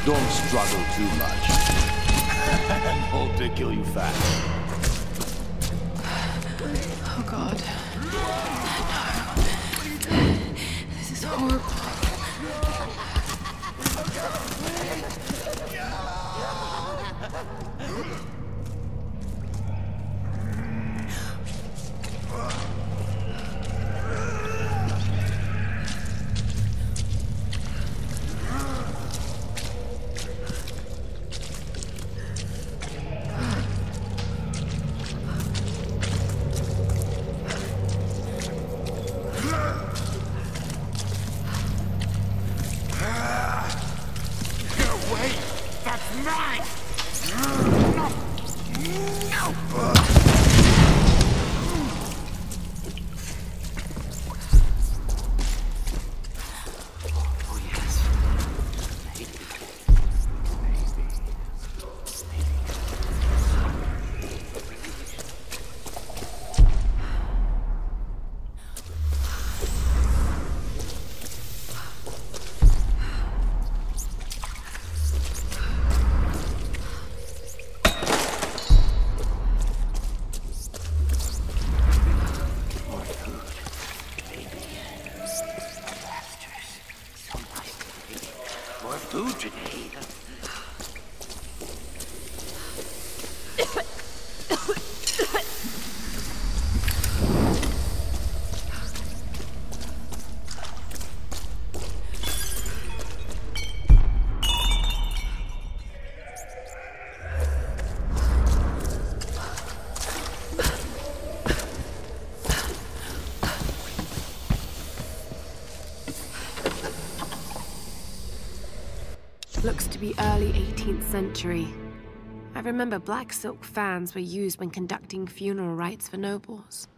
Don't struggle too much. And hope to kill you fast. Oh God. No. This is horrible. Looks to be early 18th century. I remember black silk fans were used when conducting funeral rites for nobles.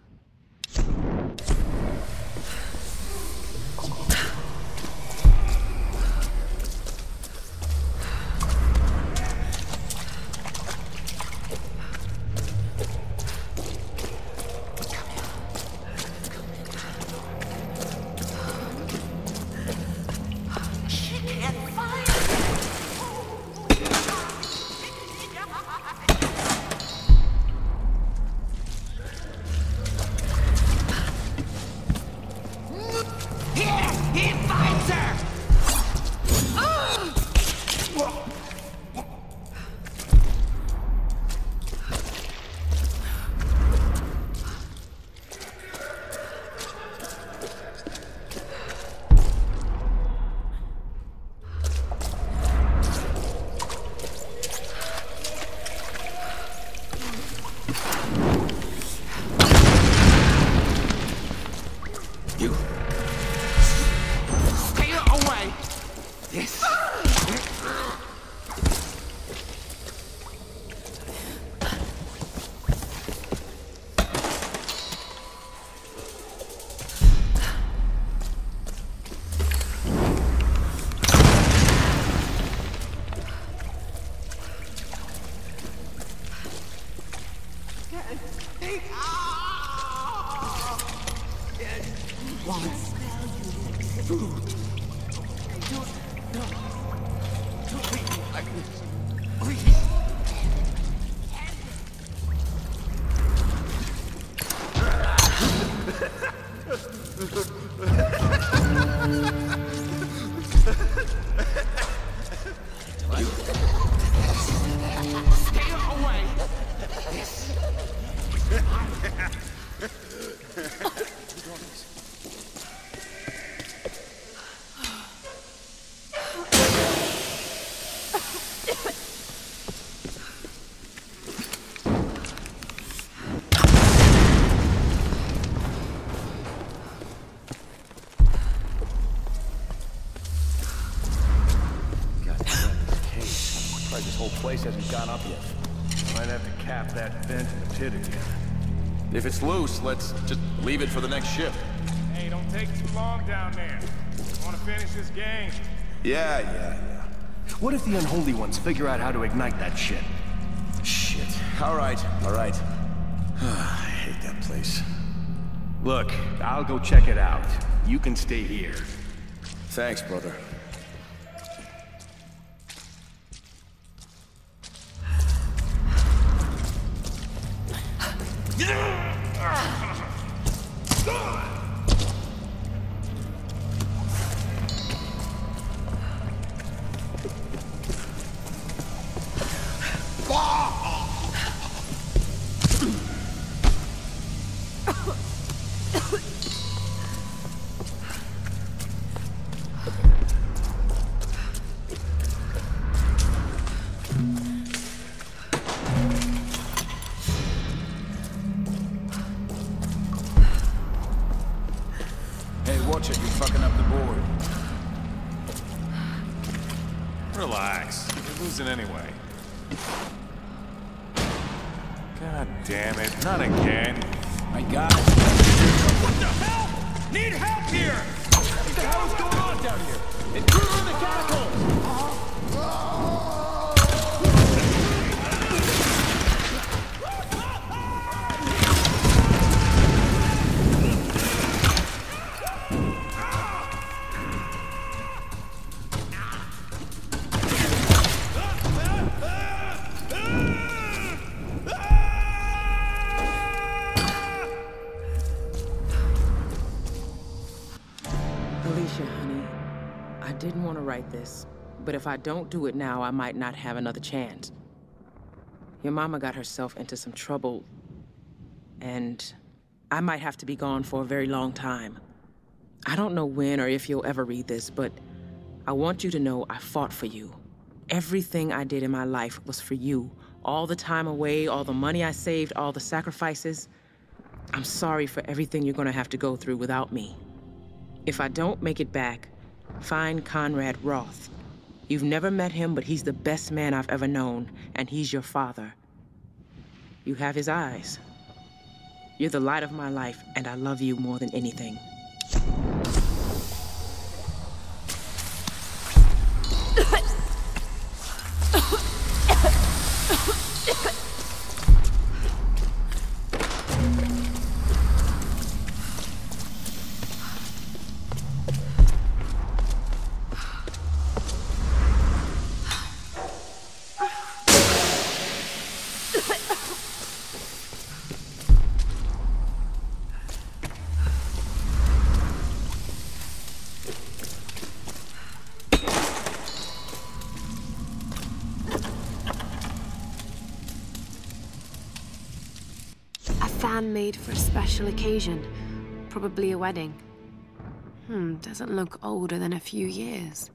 Place hasn't gone up yet. Might have to cap that vent in the pit again. If it's loose, let's just leave it for the next shift. Hey, don't take too long down there. Want to finish this game? Yeah. What if the unholy ones figure out how to ignite that shit? Shit. All right. I hate that place. Look, I'll go check it out. You can stay here. Thanks, brother. Watch it, you're fucking up the board. Relax. You're losing anyway. God damn it, not again. I got it. What the hell? Need help here! What the hell is going on down here? Intruder in the catacombs! Honey, I didn't want to write this, but if I don't do it now, I might not have another chance. Your mama got herself into some trouble, and I might have to be gone for a very long time. I don't know when or if you'll ever read this, but I want you to know I fought for you. Everything I did in my life was for you. All the time away, all the money I saved, all the sacrifices. I'm sorry for everything you're gonna have to go through without me. If I don't make it back, find Conrad Roth. You've never met him, but he's the best man I've ever known, and he's your father. You have his eyes. You're the light of my life, and I love you more than anything. Fan made for a special occasion. Probably a wedding. Doesn't look older than a few years.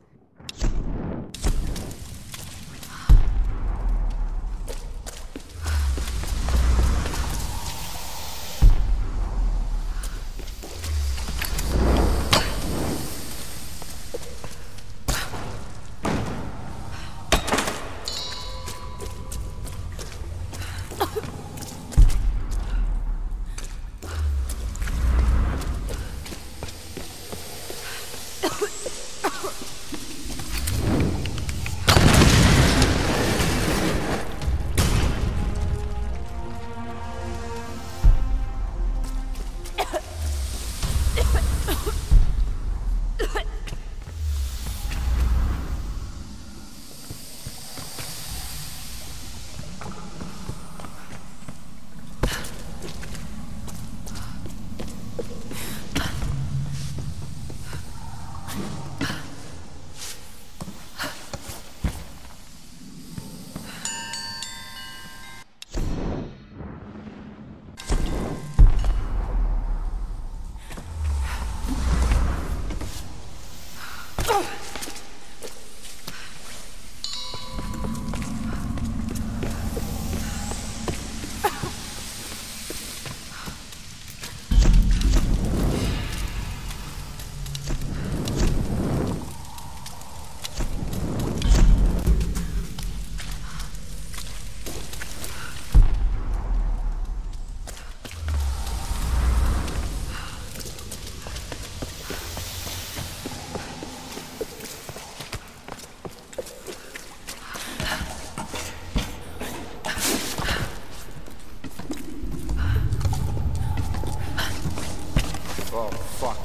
Oh, fuck.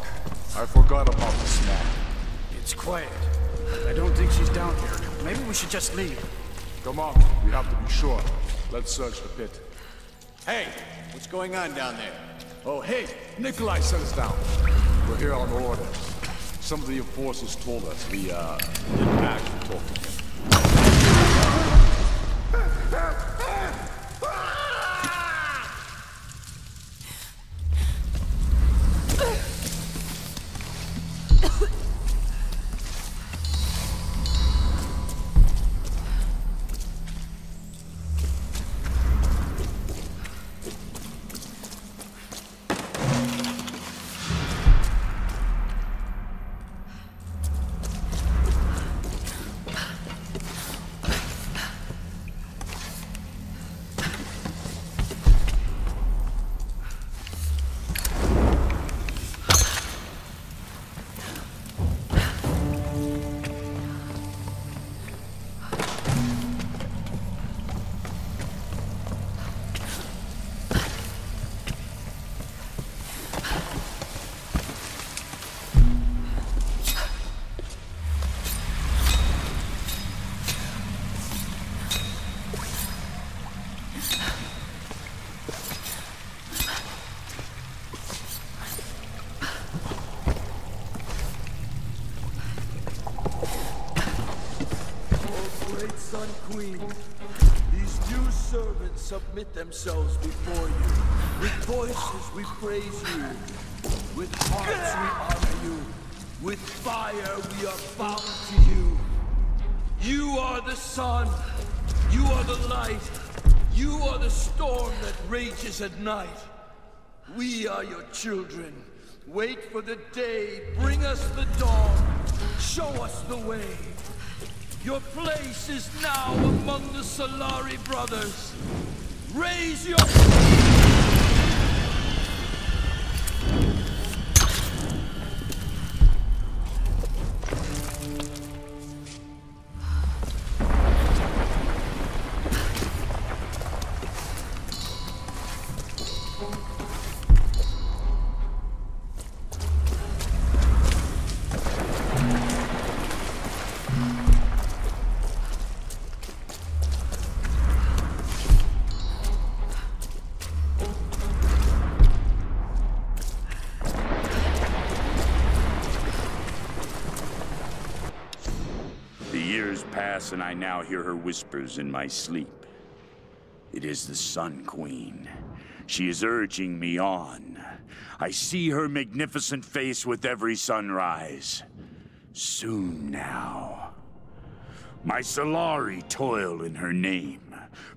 I forgot about the snack. It's quiet. I don't think she's down here. Maybe we should just leave. Come on, we have to be sure. Let's search the pit. Hey, what's going on down there? Oh, hey, Nikolai sent us down. We're here on orders. Some of the enforcers told us we, didn't actually talk to him. Sun Queen, these new servants submit themselves before you. With voices we praise you. With hearts we honor you. With fire we are bound to you. You are the sun. You are the light. You are the storm that rages at night. We are your children. Wait for the day. Bring us the dawn. Show us the way. Your place is now among the Solari brothers. Raise your... Pass, and I now hear her whispers in my sleep. It is the Sun Queen. She is urging me on. I see her magnificent face with every sunrise. Soon now. My Solari toil in her name,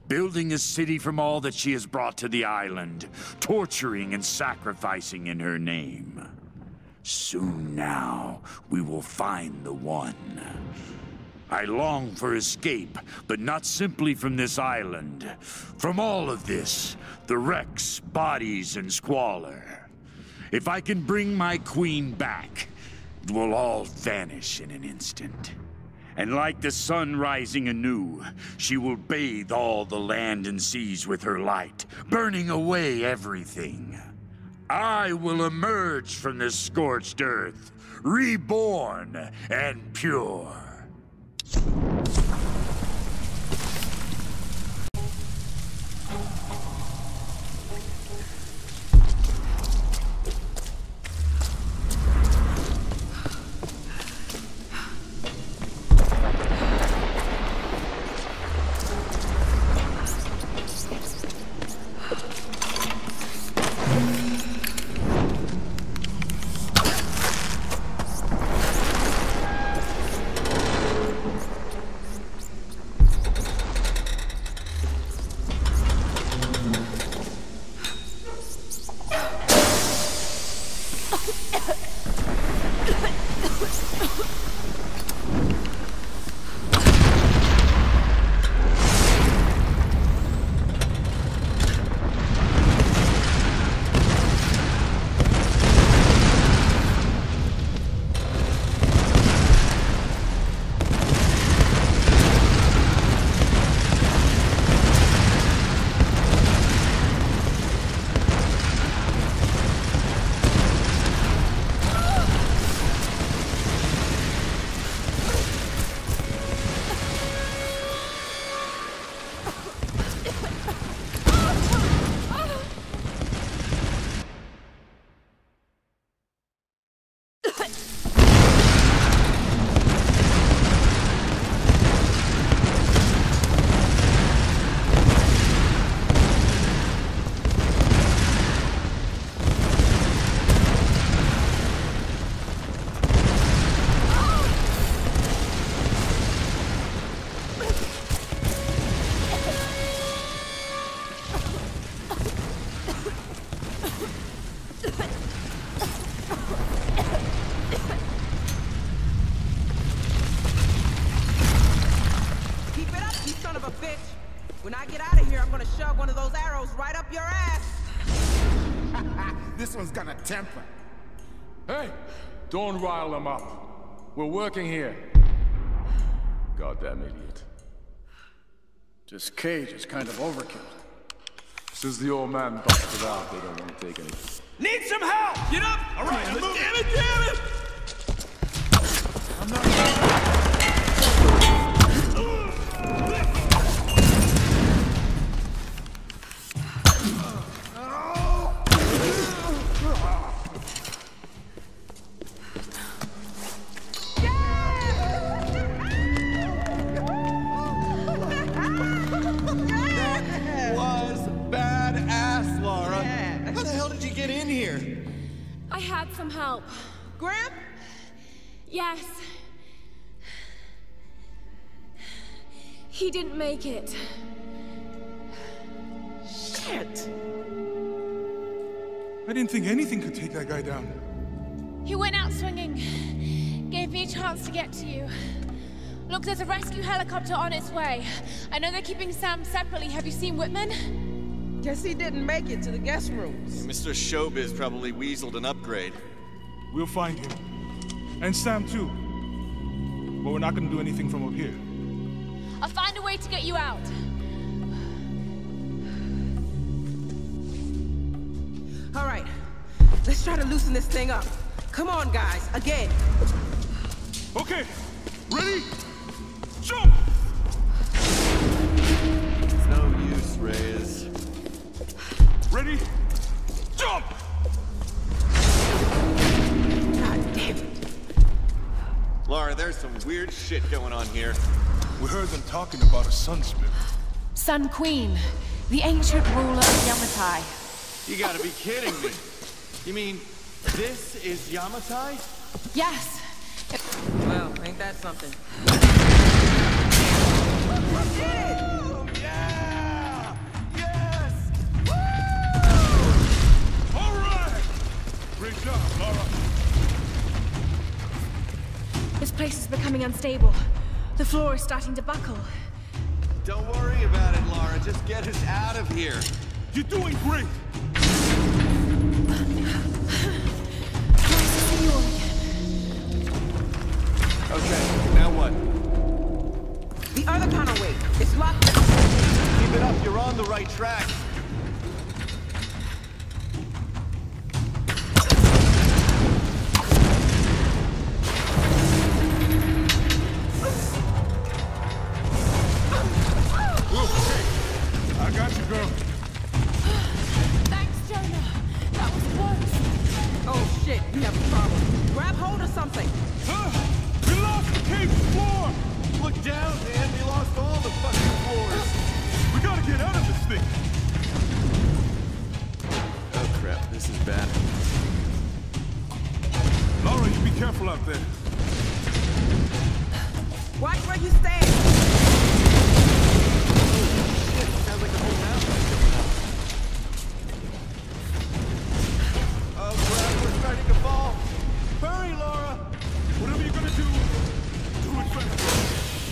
building a city from all that she has brought to the island, torturing and sacrificing in her name. Soon now, we will find the one. I long for escape, but not simply from this island. From all of this, the wrecks, bodies, and squalor. If I can bring my queen back, it will all vanish in an instant. And like the sun rising anew, she will bathe all the land and seas with her light, burning away everything. I will emerge from this scorched earth, reborn and pure. this one's got a temper. Hey, don't rile them up. We're working here. Goddamn idiot. This cage is kind of overkill. Since the old man busted out, they don't want to take anything. Need some help! Get up! All right, I'm moving. Damn it! I'm not... I had some help. Graham? Yes. He didn't make it. Shit! I didn't think anything could take that guy down. He went out swinging. Gave me a chance to get to you. Look, there's a rescue helicopter on its way. I know they're keeping Sam separately. Have you seen Whitman? Guess he didn't make it to the guest rooms. Mr. Showbiz probably weaseled an upgrade. We'll find him. And Sam too. But we're not gonna do anything from up here. I'll find a way to get you out. All right, let's try to loosen this thing up. Come on, guys, again. Okay, ready? Jump! It's no use, Reyes. Ready? Jump! God damn it. Lara, there's some weird shit going on here. We heard them talking about a sunspit. Sun Queen, the ancient ruler of Yamatai. You gotta be kidding me. You mean, this is Yamatai? Yes. Well, ain't that something? Oh, yeah! Yes! All right! Great job, Lara. This place is becoming unstable. The floor is starting to buckle. Don't worry about it, Lara. Just get us out of here. You're doing great! Nice to see you all again. Okay, now what? The other kind of way. It's locked. Keep it up, you're on the right track. I got you, girl. Thanks, Jonah. That was close. Oh shit, we have a problem. Grab hold of something. We lost the cave floor! Look down, man. We lost all the fucking floors. We gotta get out of this thing. Oh crap, this is bad. Lara, you be careful out there. Watch where you stand. Shit, sounds like the whole mountain is coming up. Oh crap, we're starting to fall. Hurry, Lara! Whatever you're gonna do it fast.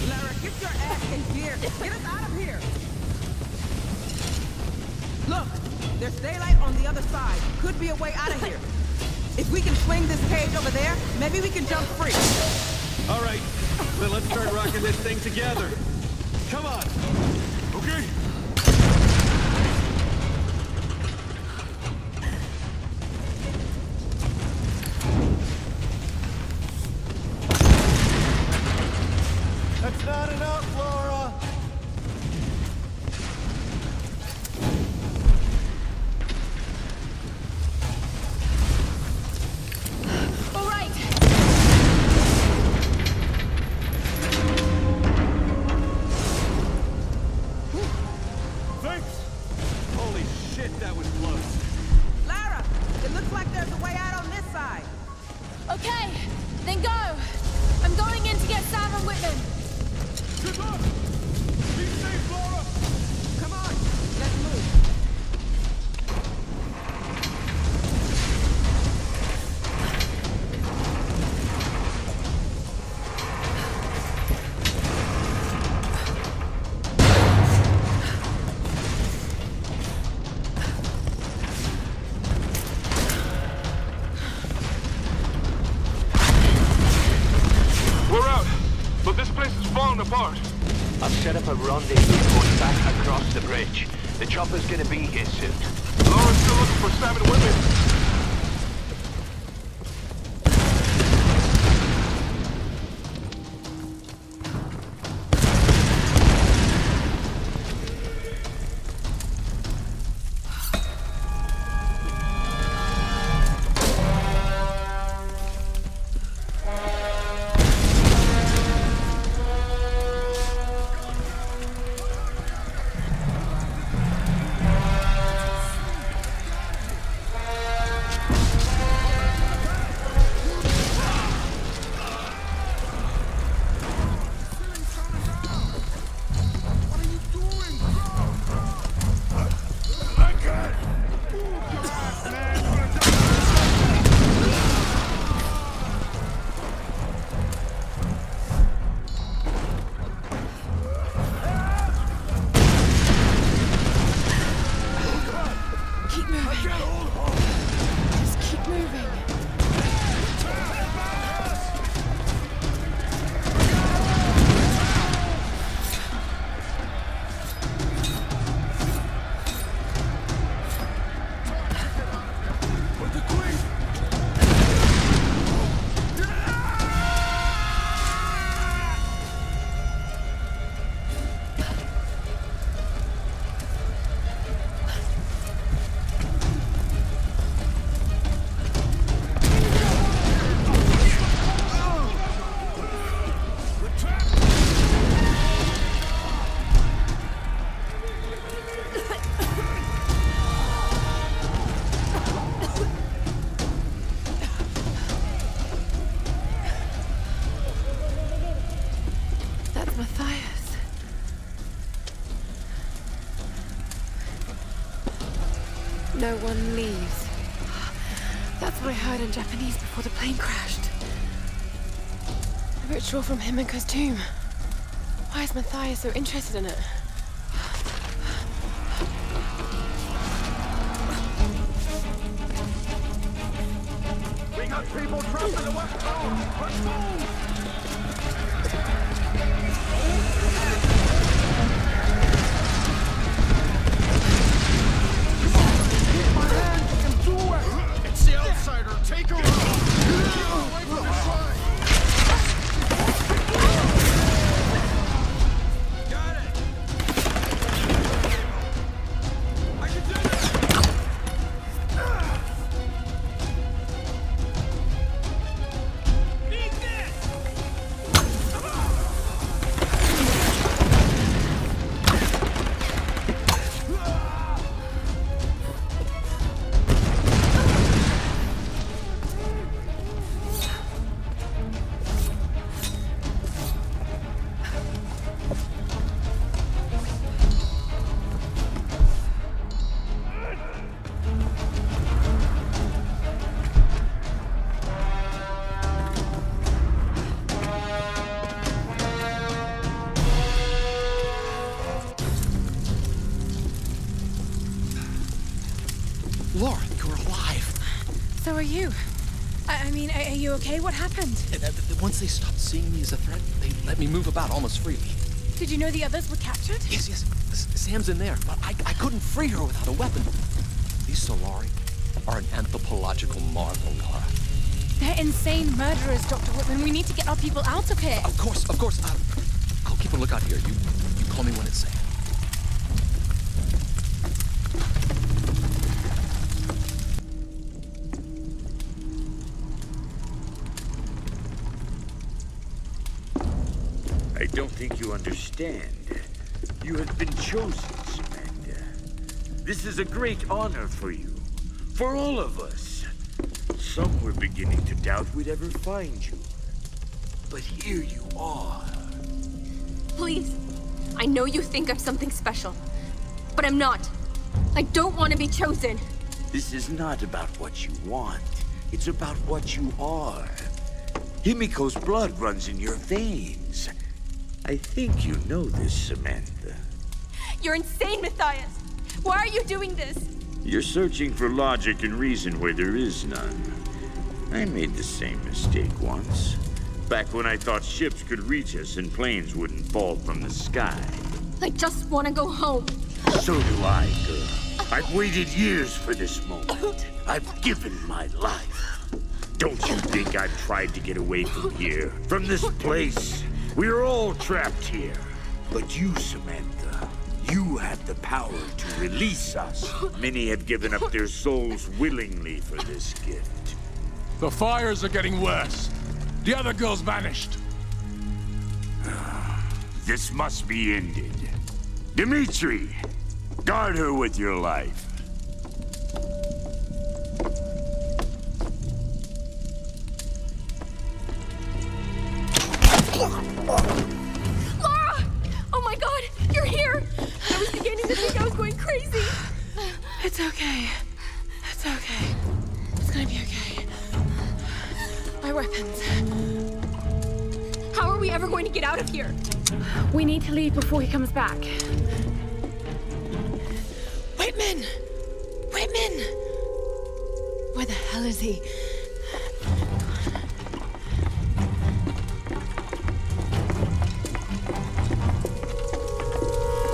Lara, get your ass in gear. Get us out of here. Look, there's daylight on the other side. Could be a way out of here. If we can swing this cage over there, maybe we can jump free. All right, then let's start rocking this thing together. Come on. Okay? That's not enough, Laura. All right. Thanks. Holy shit, that was close. Lara, it looks like there's a way out on this side. Okay, then go. I'm going in to get Sam and Whitman. Good luck. Be safe, Lara. Come on, let's move. up a rendezvous going back across the bridge. The chopper's gonna be here soon. Lauren's still looking for Sam and women. No one leaves. That's what I heard in Japanese before the plane crashed. A ritual from Himiko's tomb. Why is Matthias so interested in it? We got people trapped in the West Tower! Let's move! It's the outsider! Take her out! Keep her away from the shrine! Got it! I can do this! Need this! Laura, you're alive. So are you. I mean, are you okay? What happened? Once they stopped seeing me as a threat, they let me move about almost freely. Did you know the others were captured? Yes. Sam's in there, but I couldn't free her without a weapon. These Solari are an anthropological marvel, Laura. They're insane murderers, Dr. Whitman. We need to get our people out of here. Of course. I'll keep a lookout here. You call me when it's safe. I don't think you understand. You have been chosen, Samantha. This is a great honor for you. For all of us. Some were beginning to doubt we'd ever find you. But here you are. Please. I know you think I'm something special. But I'm not. I don't want to be chosen. This is not about what you want. It's about what you are. Himiko's blood runs in your veins. I think you know this, Samantha. You're insane, Matthias. Why are you doing this? You're searching for logic and reason where there is none. I made the same mistake once. Back when I thought ships could reach us and planes wouldn't fall from the sky. I just want to go home. So do I, girl. I've waited years for this moment. I've given my life. Don't you think I've tried to get away from here? From this place? We're all trapped here. But you, Samantha, you have the power to release us. Many have given up their souls willingly for this gift. The fires are getting worse. The other girl's vanished. This must be ended. Dimitri, guard her with your life. Laura! Oh my god, you're here! I was beginning to think I was going crazy. It's okay. It's okay. It's gonna be okay. My weapons. How are we ever going to get out of here? We need to leave before he comes back. Whitman! Whitman! Where the hell is he?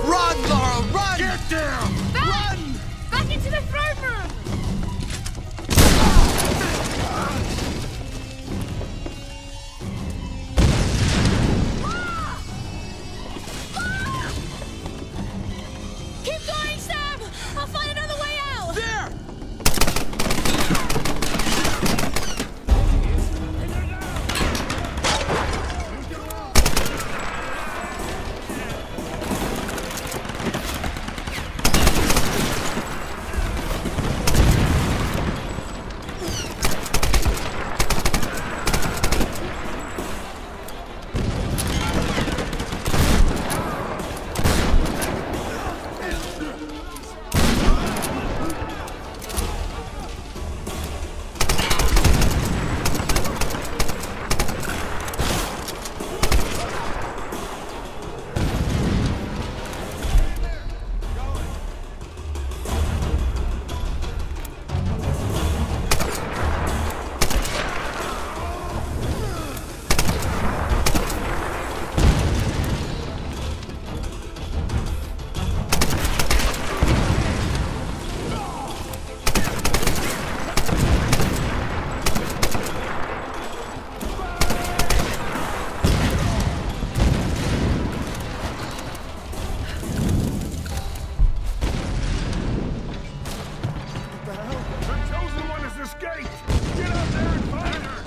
Run, Laura, run! Get down! Back! Back into the throne room! Keep going, Sam! I'll find another way out! There! The chosen one has escaped! Get out there and find her!